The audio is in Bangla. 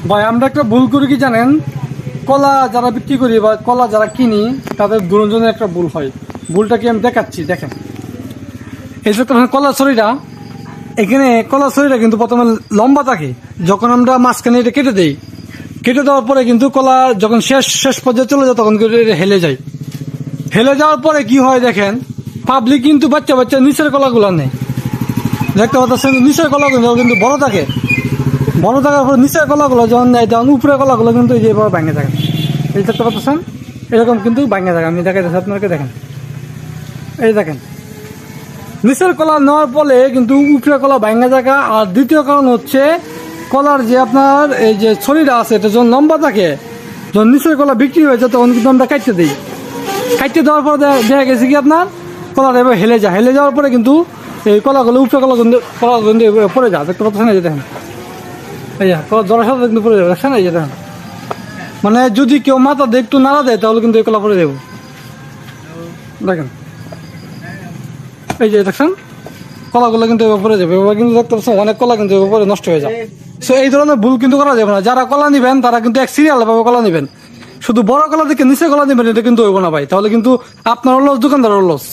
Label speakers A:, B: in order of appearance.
A: ভাই আমরা একটা ভুল করি কি জানেন, কলা যারা বিক্রি করি বা কলা যারা কিনি তাদের দুজনের একটা ভুল হয়। ভুলটা কি আমি দেখাচ্ছি, দেখেন। এই যে কলা ছড়িটা, এখানে কলা ছড়িটা কিন্তু প্রথমে লম্বা থাকে। যখন আমরা মাঝখানে এটা কেটে দেই, কেটে দেওয়ার পরে কিন্তু কলা যখন শেষ পর্যায়ে চলে যায় তখন কিন্তু এটা হেলে যায়। হেলে যাওয়ার পরে কি হয় দেখেন, পাবলিক কিন্তু বাচ্চা নিচের কলাগুলো নেই, দেখতে পাচ্ছেন। নিচের কলাগুলো কিন্তু বড় থাকে, বড় থাকার পর নিচের কলাগুলো যখন নেয় তখন উপরের কলাগুলো কিন্তু এই যে ভাঙে থাকে। এই দেখতে পাচ্ছেন, এরকম কিন্তু ভাঙে থাকে। আমি দেখাইতেছি আপনাকে, দেখেন, এই দেখেন নিচের কলা নেওয়ার ফলে কিন্তু উপরের কলা ভাঙে থাকা। আর দ্বিতীয় কারণ হচ্ছে কলার যে আপনার এই যে ছড়িটা আছে এটা যখন লম্বা থাকে, যখন নিচের কলা বিক্রি হয়েছে তখন কিন্তু আমরা কাটতে দিই। কাটতে দেওয়ার পরে দেখা গেছে কি আপনার কলাটা এবার হেলে যায়। হেলে যাওয়ার পরে কিন্তু এই কলাগুলো উপরে কলা কিন্তু পড়ে যায়, দেখতে পাচ্ছেন। এই যে দেখেন, এই জলের সাথে কিন্তু পড়ে যাবে, দেখছেন। এই যে দেখেন, মানে যদি কেউ মাথা দিয়ে একটু নাড়া দেয় তাহলে কিন্তু এই কলা পড়ে যাবো, দেখেন। এই যে দেখছেন কলাগুলো কিন্তু এবার পড়ে যাবে, এবার কিন্তু দেখতে পাচ্ছেন অনেক কলা কিন্তু এবার পরে নষ্ট হয়ে যায়। সো এই ধরনের ভুল কিন্তু করা যাবে না। যারা কলা নিবেন তারা কিন্তু এক সিরিয়াল ভাবে কলা নিবেন। শুধু বড় কলা থেকে নিচে কলা নিবেন এটা কিন্তু হইব না ভাই, তাহলে কিন্তু আপনারও লস, দোকানদারেরও লস।